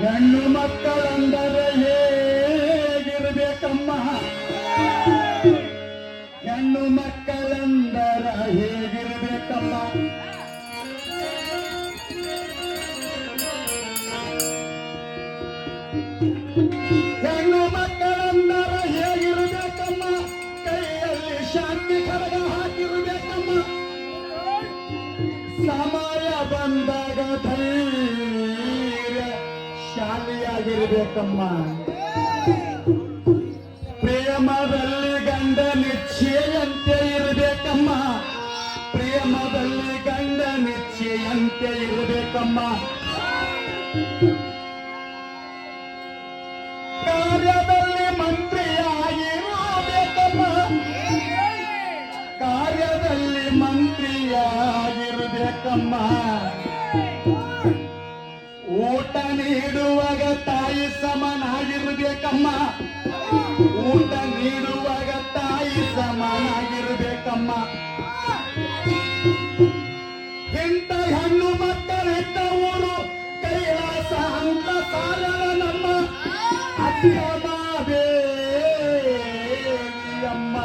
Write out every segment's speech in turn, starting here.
ಹೆಣ್ಣು ಮಕ್ಕಳಂದರೆ ಹೇಗಿರ್ಬೇಕಮ್ಮ, ಹೆಣ್ಣು ಮಕ್ಕಳಂದರ ಹೇಗಿರ್ಬೇಕಮ್ಮ. ಹೆಣ್ಣು ಮಕ್ಕಳಂದರ ಹೇಗಿರ್ಬೇಕಮ್ಮ, ಕೈಯಲ್ಲಿ ಶಾಂತಿ ಕರಗ ಹಾಕಿರ್ಬೇಕಮ್ಮ. ಸಮಯ ಬಂದಾಗ ಶಾಲಿಯಾಗಿರ್ಬೇಕಮ್ಮ. ಪ್ರೇಮದಲ್ಲಿ ಗಂಡ ನಿಶ್ಚಯಂತೆ ಇರಬೇಕಮ್ಮ, ಪ್ರೇಮದಲ್ಲಿ ಗಂಡ ನಿಶ್ಚಯಂತೆ ಇರಬೇಕಮ್ಮ. ಕಾರ್ಯದಲ್ಲಿ ಮಂತ್ರಿಯಾಗಿರಬೇಕಮ್ಮ, ಕಾರ್ಯದಲ್ಲಿ ಮಂತ್ರಿಯಾಗಿರಬೇಕಮ್ಮ. ಊಟ ನೀಡುವಾಗ ತಾಯಿ ಸಮನಾಗಿರ್ಬೇಕಮ್ಮ, ಊಟ ನೀಡುವಾಗ ತಾಯಿ ಸಮನಾಗಿರ್ಬೇಕಮ್ಮ. ಇಂಥ ಹೆಣ್ಣು ಮಕ್ಕಳಿದ್ದ ಊರು ಕೈಲಾಸ ಅಂತ ಸಾಗರ ನಮ್ಮ ಅಮ್ಮ.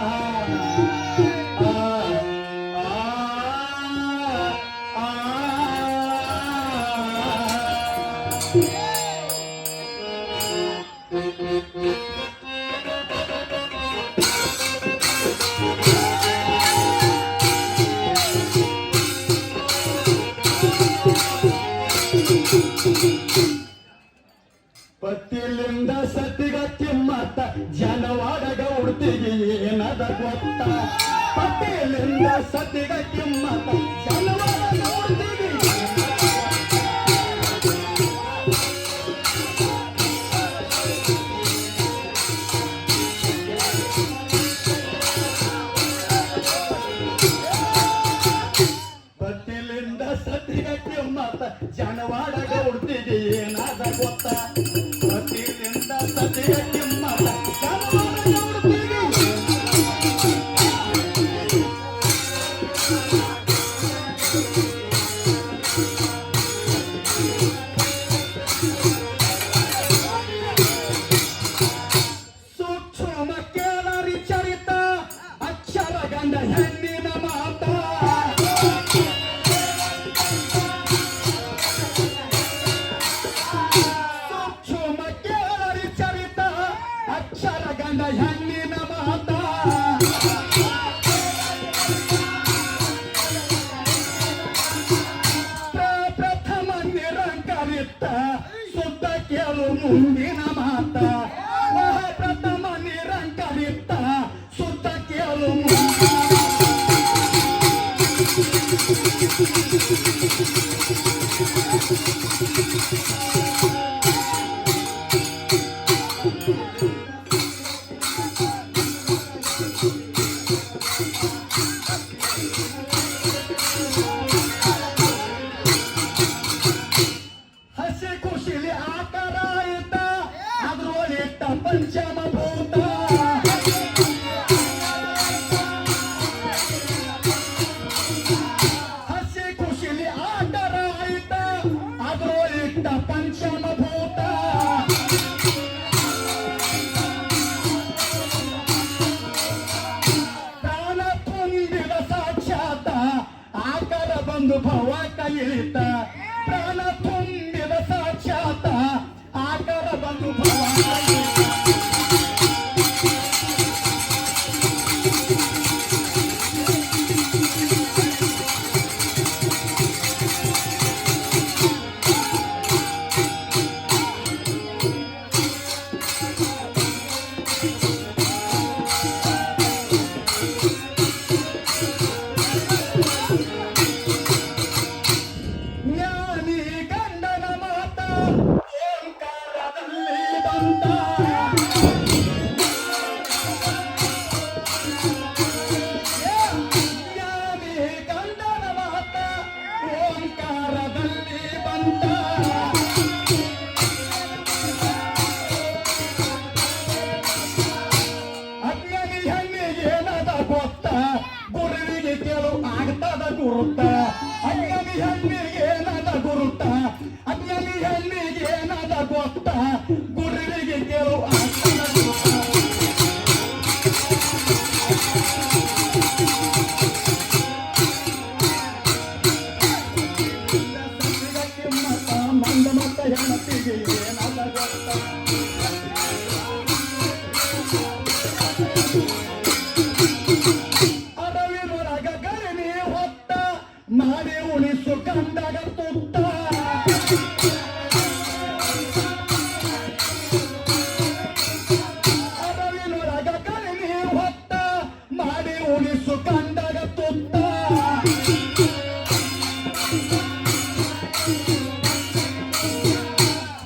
ಪತ್ತಿಲಿಂದ ಸತಿಗ ಕಿಮ್ಮತ್ತ ಜನವಾಡಗ ಉಡ್ತಿಗೆ ಏನದ ಗೊತ್ತ. ಪತ್ತಿಲಿಂದ ಸತಿಗ ಕಿಮ್ಮತ್ತ ಜನವಾಡಗ ಉಡ್ತಿಗೆ ಪತ್ತಿಲಿಂದ ಸತಿಗ ಕಿಮ್ಮತ್ತ ಜನವಾಡಗ ಉಡ್ತಿಗೆ ಏನದ ಗೊತ್ತ. ಪತ್ತಿಲಿಂದ ಸತಿಗ ಕಿಮ್ಮತ್ತ ಜನವಾಡಗ ಉಡ್ತಿಗೆ ಸೂಕ್ಷ್ಮ ಕೇಳರಿ ಚರಿತ ಅಕ್ಷರ ಗಂಡ ಹೆಣ್ಣಿನ ಮಾತ. ಸೂಕ್ಷ್ಮ ಕೇಳರಿ ಚರಿತ ಅಕ್ಷರ ಗಂಡ ಹೆಣ್ಣಿನ ಮಾತ. ಪ್ರಥಮ ನಿರಂಕರಿತ ಸುದ್ದ ಕೇಳು ಮುಂದಿನ ಮಾತ. ಪ್ರಥಮ ನಿರಂಕರಿತ ಸುದ್ದ ಕೇಳು ಮುಂದಿನ ಹಸಿ ಖುಷಿಲಿ ಆಕಾರ ಇದ್ದ ಅದ್ರೊಳಿಟ್ಟ ಪಂಚಮಭೂತ. ಹಸಿ ಖುಷಿಲಿ ಆಕಾರ ಇದ್ದ ಅದ್ರೊಳಿಟ್ಟ ಪಂಚಮಭೂತ. ಪ್ರಾಣ ತುಂಬಿದ ಸಾಕ್ಷಾತ ಆಕಾರ ಬಂದು ಭವ ಕೈಳಿತ. ಪ್ರಾಣ ತುಂಬಿದ ಸಾಕ್ಷಾತ ಆಕಾರ ಬಂದು ಭವ ಕೈಳಿತ. ಜ್ಞಾನಿ ಗಂಡನ ಹೆಣ್ಣಿಗೆ ಏನದ ಗುರುತ ಅಜ್ಞಾನಿ ಹೆಣ್ಣಿಗೆ ಏನದ ಗೊತ್ತ ಗುರುವಿಗೆ ಕೇಳು ಅರ್ಥದ ಗುರುತ. ಮಂದ ಮತ ಹೆಣತಿಗೆ ಏನದ ಗೊತ್ತ ಅಡವಿನೊಳಗ ಗರಿನಿ ಹೊತ್ತ ಮಾಡಿ ಉಳಿಸು ಕಂಡಾಗ ತುತ್ತ ಅಡವಿನೊಳಗ ಗರಿನಿ ಹೊತ್ತ ಮಾಡಿ ಉಳಿಸು ಕಂಡಾಗ ತುತ್ತ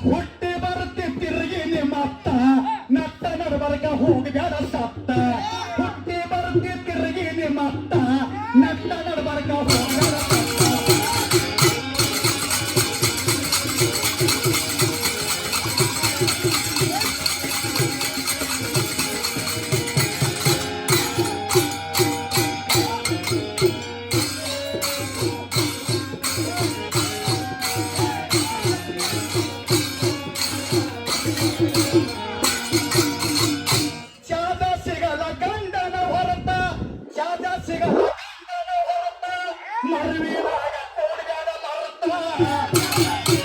ಹುಟ್ಟಿ ಬರ್ತಿ ತಿರುಗಿ ನಿಮ್ಮತ್ತ ನತ್ತ ನಡಬರ್ಗ ಹೋಗ್ಬೇಡ ಸತ್ತ ಹುಟ್ಟಿ ಬರ್ತಿ ತಿರುಗಿ ನಿಮ್ಮತ್ತ ನತ್ತ ನಡಬರ್ಗ ಹೋಗ್ಬೇಡ ಸತ್ತ. ಚಾದ ಸಿಗಲ ಗಂಡನ ಹೊರತ ಚಾದ ಸಿಗಲ ಗಂಡನ ಹೊರತ ಮರುವಿನಾಗ ಕೂಡ್ಯಾಡ ಮರತ